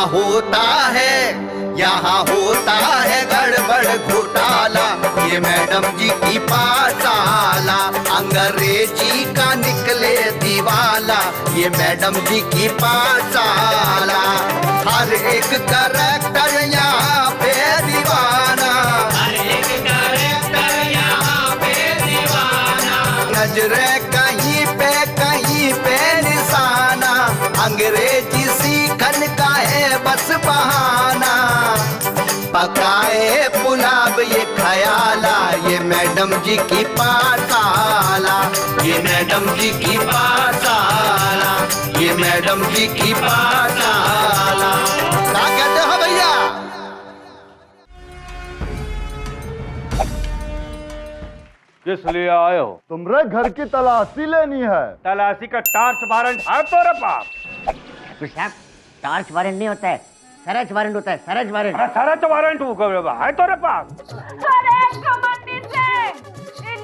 होता है, यहाँ होता है गड़बड़ घोटाला। ये मैडम जी की पाठशाला अंग्रेजी का निकले दीवाला। ये मैडम जी की पाठशाला हर एक करैक्टर यहाँ पे दीवाना, हर एक करैक्टर यहाँ पे दीवाना। नजरे कहीं पे निशाना, अंग्रेजी सीखन का है बस बहाना। पकाए पुलाव ये खयाला, ये मैडम जी की पाठशाला। ये मैडम जी की पाठशाला, ये मैडम जी की पाठशाला। क्या कहते हो भैया? किस लिए आए हो? तुमरे घर की तलाशी लेनी है। तलाशी का टार्च वारंट है तोरे पास? साहब टार्च वारंट नहीं होता है, सरच वारंट होता है, सरच वारंट। सरच वारंट है तोरे पास?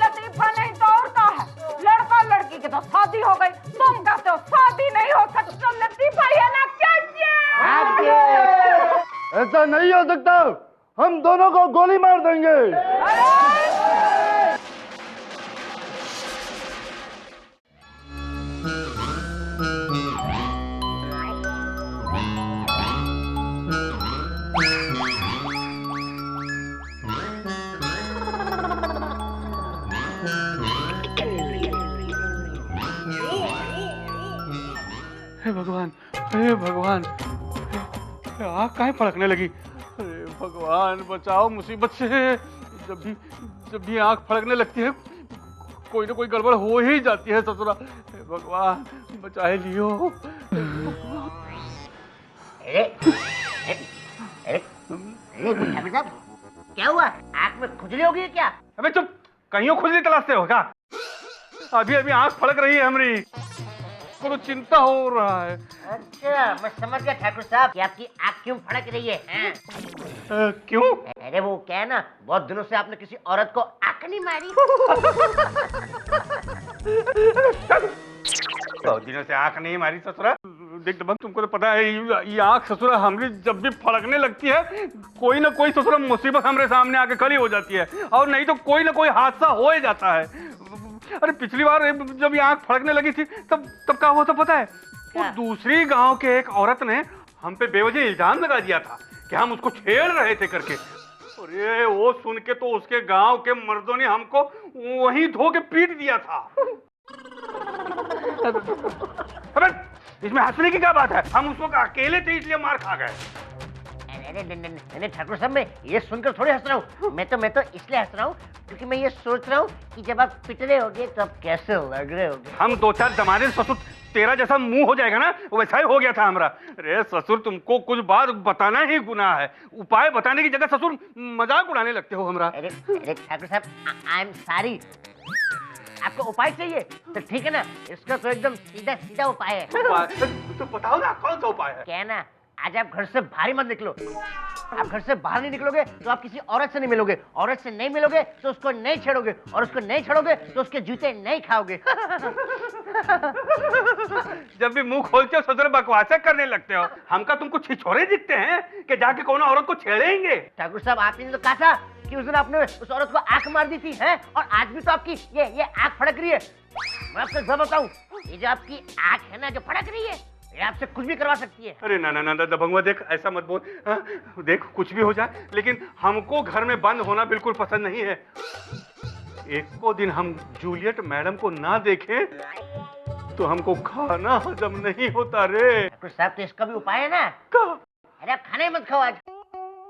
लतीफा नहीं तोड़ता है, लड़का लड़की की तो शादी हो गई, तुम कहते हो शादी नहीं हो सकती, तो लतीफा है ना क्या? ऐसा नहीं हो सकता, हम दोनों को गोली मार देंगे। हे भगवान, हे भगवान, आँख काहे फड़कने लगी? अरे भगवान बचाओ मुसीबत से। जब भी आँख फड़कने लगती है कोई ना कोई गड़बड़ हो ही जाती है ससुरा। हे भगवान बचाए लियो। क्या हुआ? आँख में खुजली हो गई क्या? अबे चुप, कहीं खुजली तलाशते हो क्या? अभी अभी आँख फड़क रही है हमारी, को चिंता हो रहा है। अच्छा मैं समझ गया ठाकुर साहब कि आपकी आँख क्यों फड़क रही है। क्यों? अरे वो क्या है ना, बहुत दिनों से आपने किसी औरत को आँख नहीं मारी। बहुत दिनों से आँख नहीं मारी ससुरा। देख दबंग, तुमको तो पता है ये आँख ससुरा हमारी जब भी फड़कने लगती है कोई ना कोई ससुरा मुसीबत हमारे सामने आके खड़ी हो जाती है, और नहीं तो कोई ना कोई हादसा हो ही जाता है। अरे पिछली बार जब ये आँख फड़कने लगी थी तब क्या हुआ था पता है? वो दूसरी गांव के एक औरत ने हम पे बेवजह इल्जाम लगा दिया था कि हम उसको छेड़ रहे थे करके। अरे वो सुन के तो उसके गांव के मर्दों ने हमको वहीं धो के पीट दिया था। अबे इसमें हंसने की क्या बात है? हम उसको अकेले थे इसलिए मार खा गए। अरे ठाकुर साहब मैं ये सुनकर थोड़ी हंस रहा हूँ, मैं तो इसलिए हंस रहा हूँ क्योंकि मैं ये सोच रहा हूँ कि जब आप पिट रहे होगे तो आप कैसे लग रहे होगे। हम दो चार जमाने ससुर तेरा जैसा मुंह हो जाएगा ना वैसा ही हो गया था हमारा। अरे ससुर तुमको कुछ बात बताना ही गुनाह है, उपाय बताने की जगह ससुर मजाक उड़ाने लगते हो हमारा। अरे ठाकुर साहब आई एम सॉरी, आपको उपाय चाहिए तो ठीक है ना, इसका तो एकदम सीधा उपाय है। तो बताओ ना कौन सा उपाय है? क्या है ना, आज आप घर से बाहर मत निकलो। आप घर से बाहर नहीं निकलोगे तो आप किसी औरत से नहीं मिलोगे, औरत से नहीं मिलोगे तो उसको नहीं छेड़ोगे, और उसको नहीं छेड़ोगे तो उसके जूते नहीं खाओगे। जब भी मुंह खोलते हो ससुर बकवासें करने लगते हो। हमका तुमको छिछोरे दिखते हैं कि जाके कौन औरत को छेड़ेंगे? ठाकुर साहब आपने तो कहा था कि उस दिन आपने उस औरत को आंख मार दी थी, हैं? और आज भी तो आपकी ये आंख फड़क रही है। मैं आपको सब बताऊं, ये जो आपकी आंख है ना जो फड़क रही है, ये आपसे कुछ भी करवा सकती है। अरे ना दबंगवा देख ऐसा मत बोल। देख कुछ भी हो जाए लेकिन हमको घर में बंद होना बिल्कुल पसंद नहीं है। एक को दिन हम जूलियट मैडम को ना देखें तो हमको खाना हजम नहीं होता रे। ठाकुर साहब तो इसका भी उपाय है ना। अरे आप खाना ही मत खाओ आज।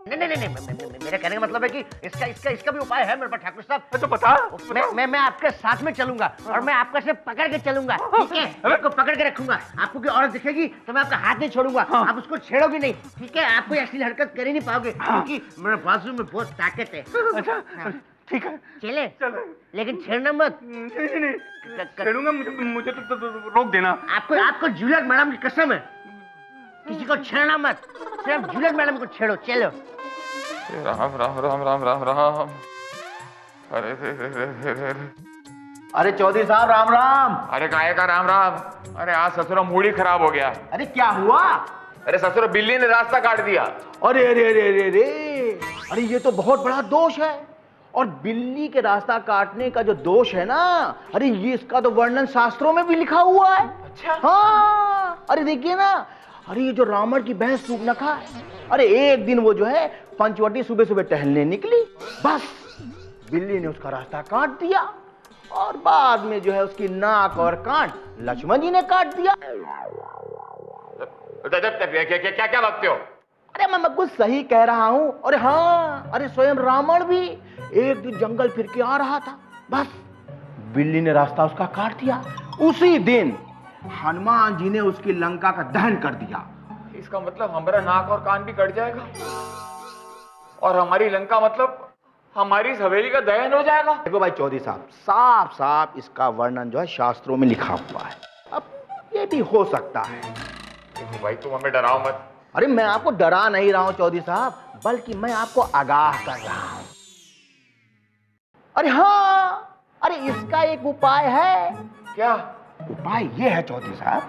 नहीं मेरे कहने का मतलब है कि इसका भी उपाय है मेरे पास ठाकुर साहब। तो बता। मैं आपके साथ में चलूंगा और मैं आपको सिर्फ पकड़ के चलूंगा, ठीक है? आपको पकड़ के रखूंगा, आपको कोई औरत दिखेगी तो मैं आपका हाथ नहीं छोड़ूंगा, आप उसको छेड़ोगे नहीं, ठीक है? आप कोई ऐसी हरकत कर ही नहीं पाओगे क्योंकि मेरे बाजू में बहुत ताकत है। अच्छा ठीक है चले, लेकिन छेड़ना मत। नहीं छेड़ूंगा, मुझे तो रोक देना। आपको जूलियट मैडम की कसम है, किसी को छेड़ना मत, सिर्फ जूलियट मैडम को छेड़ो। चलो। राम राम राम राम राम राम। अरे अरे चौधरी साहब राम राम। अरे काहे का राम राम? अरे आज ससुरा मूड ही खराब हो गया। अरे क्या हुआ? अरे ससुर, बिल्ली ने रास्ता काट दिया। अरे अरे अरे अरे अरे अरे, ये तो बहुत बड़ा दोष है। और बिल्ली के रास्ता काटने का जो दोष है ना, अरे ये इसका तो वर्णन शास्त्रों में भी लिखा हुआ है। अच्छा। हाँ, अरे देखिए ना, अरे ये जो रावण की भैंस सूर्पनखा है, अरे एक दिन वो जो है पंचवटी सुबह सुबह टहलने निकली, बस बिल्ली ने उसका रास्ता काट दिया और बाद में जो है उसकी नाक और कान लक्ष्मण जी ने काट दिया। क्या क्या बकते हो? अरे मैं कुछ सही कह रहा हूं। अरे हाँ, अरे स्वयं रावण भी एक दिन जंगल फिर के आ रहा था, बस बिल्ली ने रास्ता उसका काट दिया। उसी दिन हनुमान जी ने उसकी लंका का दहन कर दिया। इसका मतलब हमारा नाक और कान भी कट जाएगा और हमारी लंका मतलब हमारी इस हवेली का दहन हो जाएगा। देखो भाई चौधरी साहब, साफ साफ इसका वर्णन जो है शास्त्रों में लिखा हुआ है। अब ये भी हो सकता है। देखो भाई, तुम हमें डराओ मत। अरे मैं आपको डरा नहीं रहा हूं चौधरी साहब, बल्कि मैं आपको आगाह कर रहा हूं। अरे हाँ, अरे इसका एक उपाय है। क्या उपाय ये है चौधरी साहब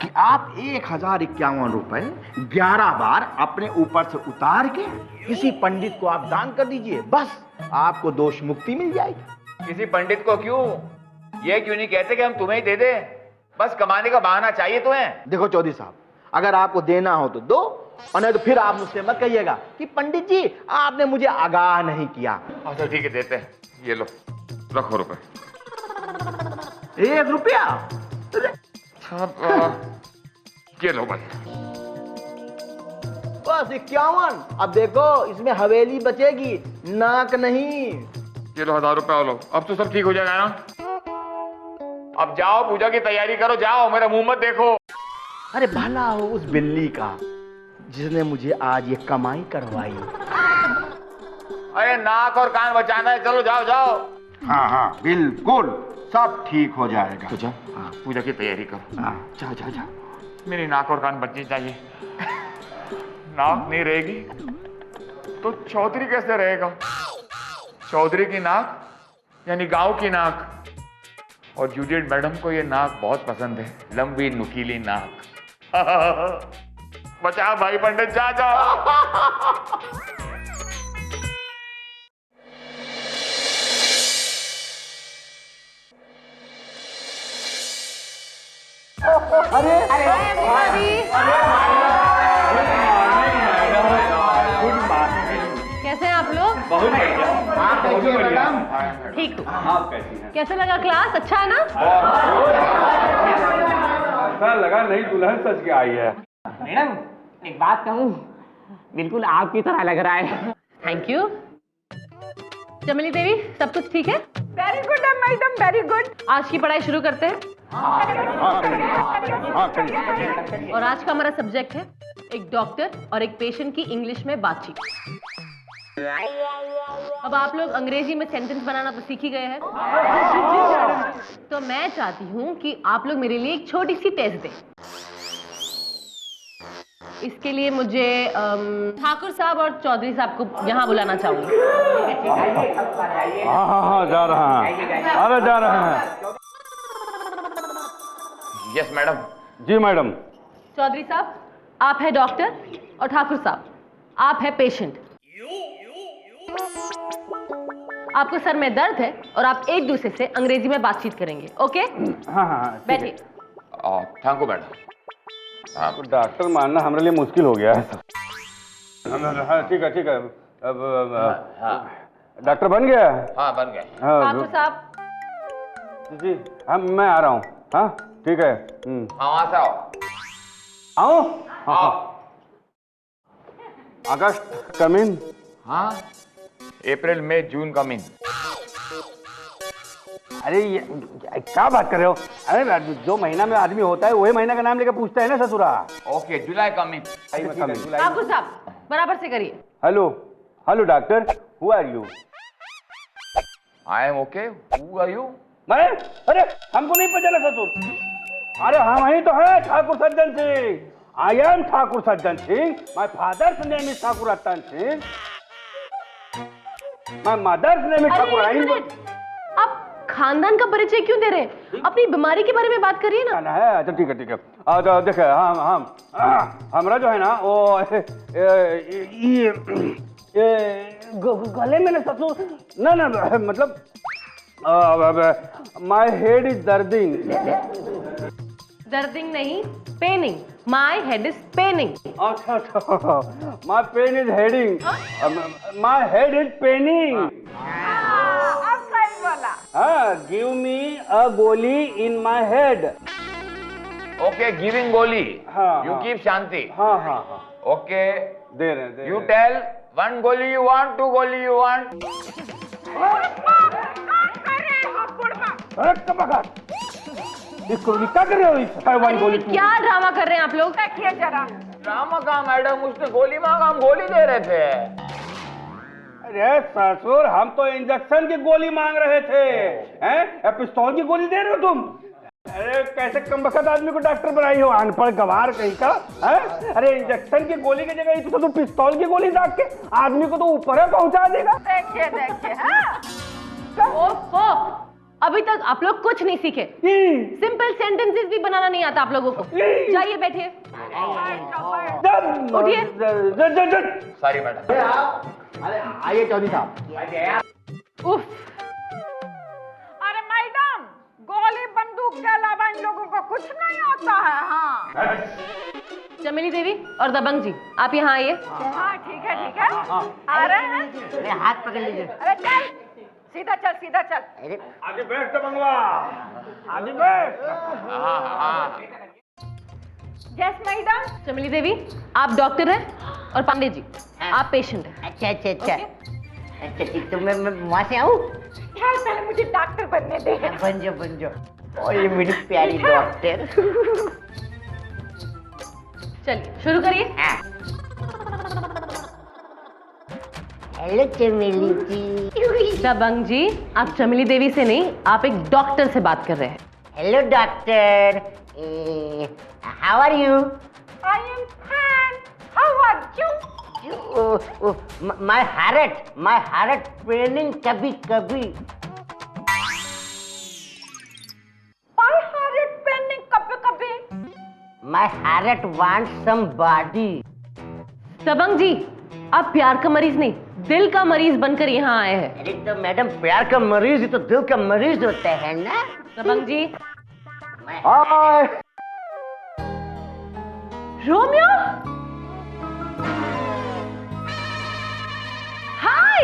कि आप 1051 रुपए 11 बार अपने ऊपर से उतार के किसी पंडित को आप दान कर दीजिए, बस आपको दोष मुक्ति मिल जाएगी। किसी पंडित को क्यों? ये क्यों नहीं कहते कि हम तुम्हें ही दे दे? बस कमाने का बहाना चाहिए तुम्हें। देखो चौधरी साहब, अगर आपको देना हो तो दो, और नहीं तो फिर आप मुझसे मत कहिएगा कि पंडित जी आपने मुझे आगाह नहीं किया। अच्छा ठीक है, देते हैं। ये लो, रखो रुपए। 1 रुपया? ये लो भाई। बस 51। अब देखो इसमें हवेली बचेगी, नाक नहीं। ये लो 1000 रुपए लो। अब तो सब ठीक हो जाएगा ना? अब जाओ, पूजा की तैयारी करो, जाओ, मेरा मुंह मत देखो। अरे भला हो उस बिल्ली का जिसने मुझे आज ये कमाई करवाई। अरे नाक और कान बचाना है, चलो जाओ जाओ। हाँ हाँ बिल्कुल, सब ठीक हो जाएगा। तो जाओ, हाँ, पूजा की तैयारी करो। हाँ, जाओ जाओ जाओ। मेरी नाक और कान बचनी चाहिए। नाक नहीं रहेगी तो चौधरी कैसे रहेगा? चौधरी की नाक यानी गांव की नाक। और जूलियट मैडम को ये नाक बहुत पसंद है, लंबी नुकीली नाक। बचा भाई पंडित, जा जाओ। कैसे हैं आप लोग? ठीक हूँ। कैसे लगा क्लास? अच्छा है ना? ऐसा लगा नई दुल्हन सज के आई है। मैडम एक बात कहूँ, बिल्कुल आपकी तरह लग रहा है। Thank you. चमेली देवी, सब कुछ ठीक है? वेरी गुड है मैडम, वेरी गुड। आज की पढ़ाई शुरू करते हैं। और आज का हमारा सब्जेक्ट है एक डॉक्टर और एक पेशेंट की इंग्लिश में बातचीत। अब आप लोग अंग्रेजी में सेंटेंस बनाना तो सीख ही गए हैं, तो मैं चाहती हूँ कि आप लोग मेरे लिए एक छोटी सी टेस्ट दें। इसके लिए मुझे ठाकुर साहब और चौधरी साहब को यहाँ बुलाना चाहूंगी। हाँ हाँ हाँ, जा रहा है। अरे जा रहे हैं। Yes madam. जी मैडम। चौधरी साहब आप है डॉक्टर और ठाकुर साहब आप है पेशेंट। आपको सर में दर्द है और आप एक दूसरे से अंग्रेजी में बातचीत करेंगे, ओके? हाँ हाँ, बैठिए। Thank you madam. तो डॉक्टर मानना हमारे लिए मुश्किल हो गया है। हाँ ठीक है ठीक है। अब डॉक्टर बन गया? हाँ बन गए। ठाकुर साहब जी हाँ, मैं आ रहा हूँ। हाँ ठीक है। हाँ वहाँ से आओ। आओ? आओ। अगस्त कमिंग। हाँ, अप्रैल मई जून कमिंग। अरे ये क्या बात कर रहे हो? अरे जो महीना में आदमी होता है वही महीना का नाम लेकर पूछता है ना ससुरा। ओके, जुलाई कमिंग। ठाकुर साहब बराबर से करिए। Hello hello doctor, who are you? I am okay, who are you? मैं? अरे हमको नहीं पता चला ससुर। अरे हम ही तो है ठाकुर सज्जन सिंह। आई am Thakur Sajjan Singh. My father's name is Thakur Ratan Singh. My mother's name is Thakur. आप खानदान का परिचय क्यों दे रहे हैं? अपनी बीमारी के बारे में बात करिए ना। ना है, अच्छा ठीक है ठीक है। तो देखे हम हमरा जो है ना वो गले में ना ससुर ना मतलब माय हेड इज दर्दिंग। दर्दिंग नहीं, paining. My head is paining. अच्छा अच्छा, my pain is heading, my head is paining. अब सही बोला। हाँ, गिव मी अ गोली in my head. Okay, giving गोली। हाँ, यू हाँ। कीप शांति। हाँ हाँ हाँ, ओके, दे रहे यू टेल 1 गोली you want, 2 गोली you want। इसको क्या कर रहे हो? इस वन गोली क्या ड्रामा कर रहे हैं आप लोग? देखिए जरा। ड्रामा का मैडम, उसने गोली मांगा, हम गोली दे रहे थे। अरे ससुर, हम तो इंजेक्शन की गोली मांग रहे थे, हैं? पिस्तौल की गोली दे रहे हो तुम? अरे कैसे कमबख्त आदमी को डॉक्टर बनाई हो, अनपढ़ गवार कहीं का, हैं? अरे इंजेक्शन की गोली की जगह तो तुम पिस्तौल की गोली दाग के आदमी को तो ऊपर पहुंचा देगा। देखिए देखिए। हाँ, ओफो, अभी तक आप लोग कुछ नहीं सीखे। सिंपल सेंटेंसेस भी बनाना नहीं आता आप लोगों को। जाइए बैठिए, उठिए। Sorry madam. अरे आइए चौधरी साहब। उफ, अरे मैडम, गोली बंदूक के अलावा इन लोगों को कुछ नहीं आता है। हाँ चमेली देवी और दबंग जी, आप यहाँ आइए। हाँ, ठीक है ठीक है। आ रहे हैं। अरे हाथ पकड़ लीजिए। अरे चल, सीधा चल सीधा चल। अरे आगे बैठ तो मंगवा, आगे बैठ। Yes madam. चमेली देवी, आप डॉक्टर हैं और पांडे जी आप पेशेंट हैं। अच्छा अच्छा अच्छा। अच्छा ठीक, तो मैं वहाँ से आऊँ? चल पहले मुझे डॉक्टर बनने दे। बन जाओ बन जाओ। और ये मेरी प्यारी डॉक्टर। चलिए शुरू करिए। हेलो चमेली जी। दबंग जी, आप चमेली देवी से नहीं, आप एक डॉक्टर से बात कर रहे हैं। Hello doctor, how are you? I am fine, how are you? my heart training कभी कभी। My heart is paining कभी कभी। My heart wants somebody। दबंग जी, आप प्यार का मरीज नहीं, दिल का मरीज बनकर यहाँ आए हैं। अरे तो मैडम, प्यार का मरीज ही तो दिल का मरीज होता है ना। Dabang ji. Hi Romeo, hi.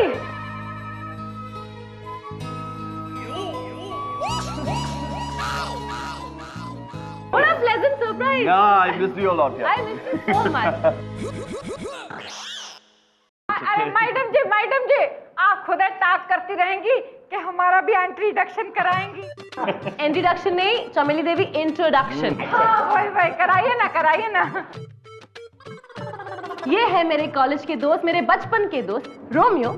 What a pleasant surprise! Yeah, I miss you a lot. I miss you so much. अरे मैडम जी, आप खुद टाक करती रहेंगी कि हमारा भी इंट्रोडक्शन कराएंगी। इंट्रोडक्शन नहीं, चमेली देवी इंट्रोडक्शन। वही कराइए ना। ये है मेरे कॉलेज के दोस्त, मेरे बचपन के दोस्त Romeo.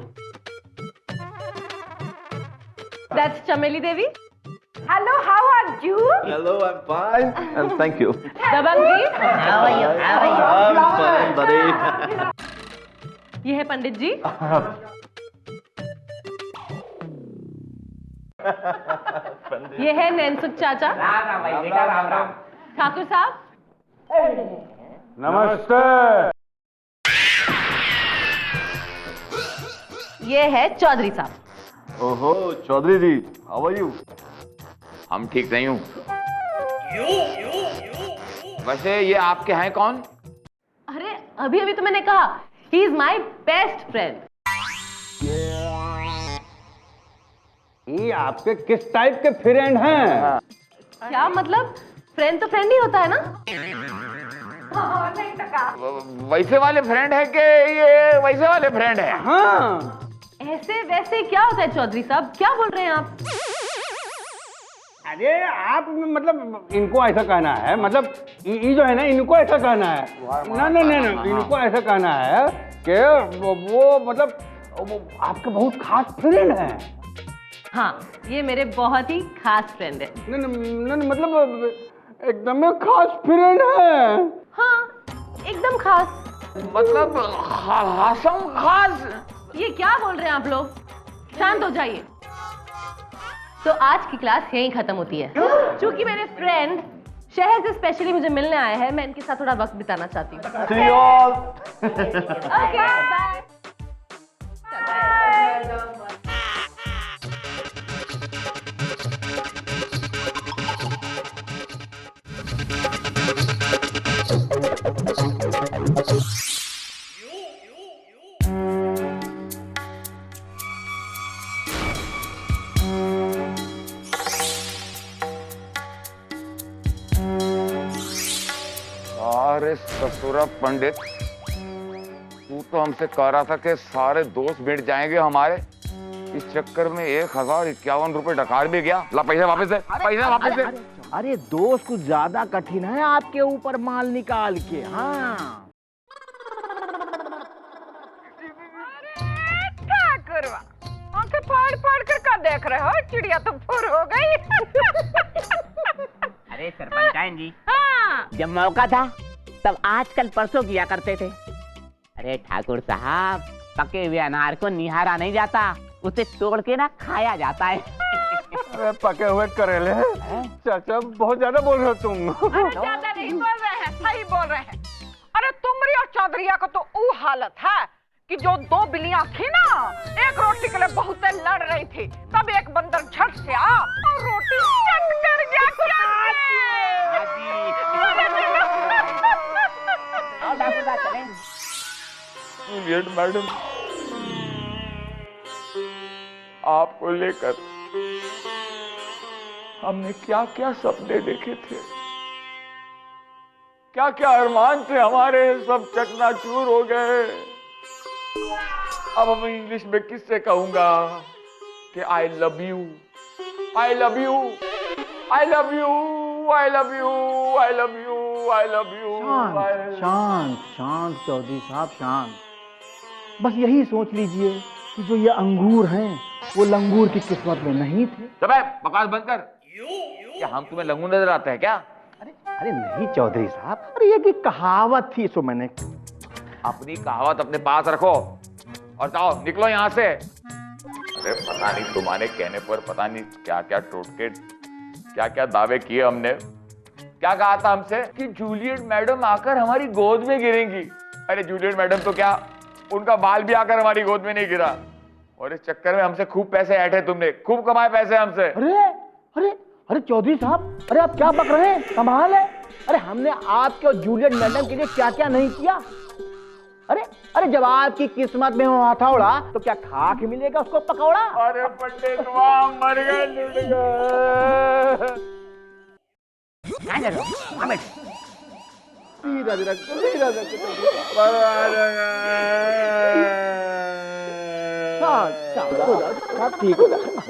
That's Chameli Devi. Hello, how are you? Hello, I'm fine, and thank you. Dabang ji. How are you? How are you? I'm fine, buddy. ये है पंडित जी। ये है नैनसुख चाचा। राम राम भाई बेटा, राम राम। ठाकुर साहब। नमस्ते। ये है चौधरी साहब। ओहो, चौधरी जी, how are you? हम ठीक नहीं हूँ। वैसे ये आपके हैं कौन? अरे अभी अभी तो मैंने कहा, he is my best friend। ये आपके किस टाइप के फ्रेंड हैं? क्या मतलब? फ्रेंड तो फ्रेंड ही होता है ना? नहीं तो कहा। वैसे वाले फ्रेंड है कि ये वैसे वाले फ्रेंड है? हाँ, ऐसे वैसे क्या होता है चौधरी साहब, क्या बोल रहे हैं आप? अरे आप मतलब इनको ऐसा कहना है, मतलब ये जो है ना, इनको ऐसा कहना है ना, इनको ऐसा कहना है कि वो मतलब वो आपके बहुत खास फ्रेंड हैं। हाँ, ये मेरे बहुत ही खास फ्रेंड है। नहीं मतलब एकदम खास फ्रेंड है। हाँ, एकदम खास। मतलब खास। ये क्या बोल रहे हैं आप लोग? शांत हो जाइए। तो आज की क्लास यहीं खत्म होती है। क्योंकि मेरे फ्रेंड शहर से स्पेशली मुझे मिलने आए हैं, मैं इनके साथ थोड़ा वक्त बिताना चाहती हूँ। See you all. Okay bye. अरे ससुरा पंडित, तू तो हमसे कह रहा था कि सारे दोस्त मिट जाएंगे हमारे, इस चक्कर में 1051 रुपए डकार भी गया। ला पैसे वापस दे, पैसे वापस दे। अरे दोस्त कुछ ज्यादा कठिन है आपके ऊपर माल निकाल के। हाँ ठाकुरवा, आंखें फाड़ फाड़ कर क्या देख रहे हो? चिड़िया तो फुर हो गई। अरे सरपंचाइन जी, हाँ। जब मौका था तब आजकल परसों किया करते थे। अरे ठाकुर साहब, पके हुए अनार को निहारा नहीं जाता, उसे तोड़ के ना खाया जाता है। अरे पके हुए करेले चाचा, बहुत ज्यादा बोल रहे हो तुम। अरे ज्यादा नहीं बोल रहे हैं, सही बोल रहे हैं। अरे तुमरी और चौधरिया को तो वो हालत है कि जो दो बिल्लियां थी ना, एक रोटी के लिए बहुत लड़ रही थी, तब एक बंदर झट से आ और रोटी चट कर गया। जूलियट मैडम, आपको लेकर हमने क्या क्या सपने देखे थे, क्या क्या अरमान थे हमारे, सब चकनाचूर हो गए। अब हम इंग्लिश में किससे कहूंगा कि I love you, I love you, I love you, I love you, I love you, I love you. शांत शांत चौधरी साहब शांत। बस यही सोच लीजिए कि जो ये अंगूर हैं वो लंगूर की किस्मत में नहीं थे। बकवास बंद कर। क्या हम तुम्हें लंगूर नजर आते हैं क्या? अरे नहीं चौधरी साहब, अरे ये की कहावत थी, सो मैंने। अपनी कहावत अपने पास रखो और जाओ, निकलो यहाँ से। अरे पता नहीं तुम्हारे कहने पर पता नहीं क्या क्या टोटके, क्या क्या दावे किए हमने। क्या कहा था हमसे कि जूलियट मैडम आकर हमारी गोद में गिरेंगी। अरे जूलियट मैडम तो क्या, उनका बाल भी आकर हमारी गोद में नहीं गिरा। और इस चक्कर में हमसे खूब पैसे ऐंठे तुमने, खूब कमाए पैसे हमसे। अरे अरे अरे चौधरी साहब, अरे आप क्या बक रहे हैं? कमाल है। अरे हमने आपके और जूलियट मैडम के लिए क्या क्या नहीं किया। अरे अरे जब आपकी किस्मत में वो हथौड़ा, तो क्या खाक मिलेगा उसको पकौड़ा? अरे पंडित वाह, मर गए, लुट गए। धीरज रखो, धीरज रखो। सब ठीक हो जाएगा।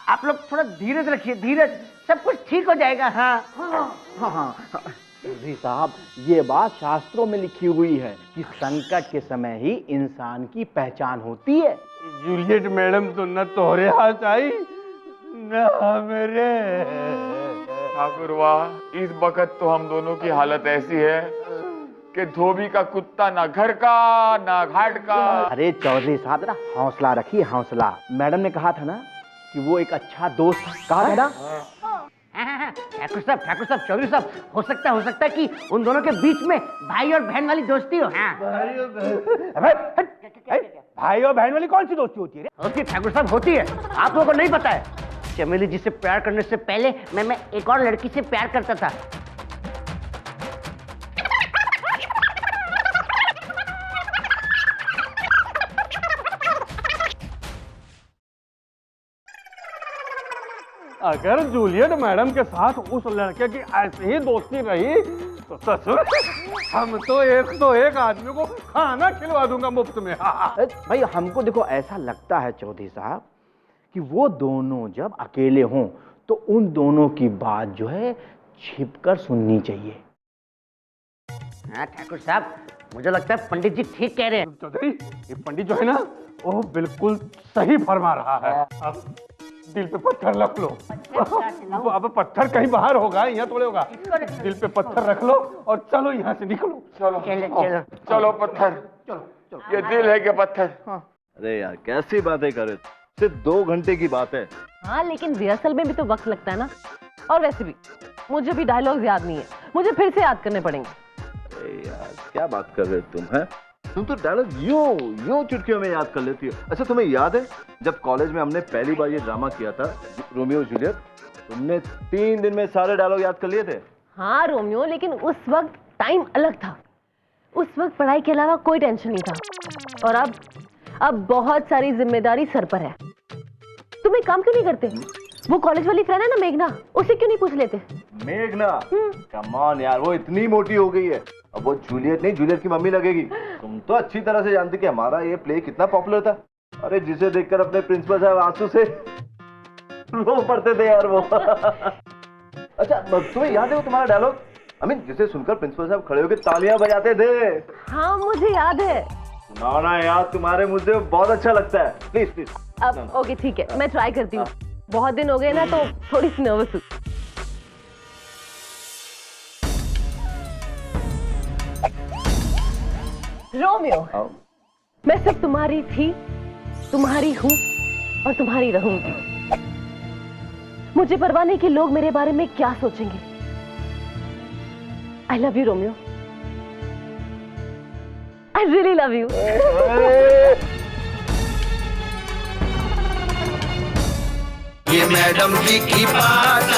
आप लोग थोड़ा धीरज रखिए, धीरज, सब कुछ ठीक हो जाएगा। हाँ हाँ चौधरी साहब, ये बात शास्त्रों में लिखी हुई है कि संकट के समय ही इंसान की पहचान होती है। जूलियट मैडम तो न तोहरे हाथ आई न मेरे। ठाकुर वाह, इस वक्त तो हम दोनों की हालत ऐसी है कि धोबी का कुत्ता ना घर का ना घाट का। अरे चौधरी साहब, ना हौसला रखिए, हौसला। मैडम ने कहा था ना कि वो एक अच्छा दोस्त है, कहा था ना? ठाकुर साहब, चौधरी साहब, हो सकता है कि उन दोनों के बीच में भाई और बहन वाली दोस्ती हो। हाँ। भाई और बहन वाली कौन सी दोस्ती होती है? होती है ठाकुर साहब, होती है। आप लोगों को नहीं पता है। चमेली जी से प्यार करने से पहले मैं एक और लड़की से प्यार करता था। अगर जूलियट मैडम के साथ उस लड़के की ऐसी ही दोस्ती रही तो ससुर हम तो एक आदमी को खाना खिलवा दूंगा मुफ्त में। भाई हमको देखो ऐसा लगता है चौधरी साहब कि वो दोनों जब अकेले हों तो उन दोनों की बात जो है छिपकर सुननी चाहिए। हाँ ठाकुर साहब, मुझे लगता है पंडित जी ठीक कह रहे हैं। चौधरी, ये पंडित जो है ना वो बिल्कुल सही फरमा रहा है। अब दिल पे पत्थर रख लो। अब पत्थर कहीं बाहर होगा, यहाँ थोड़े होगा। दिल पे पत्थर रख लो और चलो यहाँ से निकलो। चलो चलो चलो पत्थर, ये दिल है क्या पत्थर? अरे यार कैसी बातें कर रहे हो, सिर्फ 2 घंटे की बात है। हाँ लेकिन रिहर्सल में भी तो वक्त लगता है ना, और वैसे भी मुझे भी डायलॉग याद नहीं है, मुझे फिर से याद करने पड़ेंगे। अरे यार क्या बात कर रहे हो तुम, हैं? तुम तो डायलॉग यूं चुटकियों में याद कर लेती हो। अच्छा तुम्हें याद है जब कॉलेज में हमने पहली बार ये ड्रामा किया था रोमियो जूलियट, तुमने 3 दिन में सारे डायलॉग याद कर लिए थे। हाँ रोमियो, लेकिन उस वक्त टाइम अलग था, उस वक्त पढ़ाई के अलावा कोई टेंशन नहीं था। और अब बहुत सारी जिम्मेदारी सर पर है। तुम एक काम क्यों नहीं करते, वो कॉलेज वाली फ्रेंड है ना मेघना, उसे क्यों नहीं पूछ लेते? मेघना, कम ऑन यार, वो इतनी मोटी हो गई है, अब वो जूलियट नहीं जूलियट की मम्मी लगेगी। तुम तो अच्छी तरह से जानते कि हमारा ये प्ले कितना पॉपुलर था। अरे जिसे देखकर अपने प्रिंसिपल साहब आंसू से रो पड़ते थे यार वो। अच्छा तुम्हें याद है वो तुम्हारा डायलॉग, आई मीन जिसे सुनकर प्रिंसिपल साहब खड़े होकर तालियां बजाते थे? हाँ मुझे याद है। ना यार तुम्हारे मुझे बहुत अच्छा लगता है, प्लीज प्लीज। अब ओके ठीक है, मैं ट्राई करती हूँ। बहुत दिन हो गए ना तो थोड़ी सी नर्वस हूँ। रोमियो, मैं सिर्फ तुम्हारी थी, तुम्हारी हूँ और तुम्हारी रहूंगी। मुझे परवाह नहीं कि लोग मेरे बारे में क्या सोचेंगे। I love you Romeo, I really love you. ये मैडम जी की बात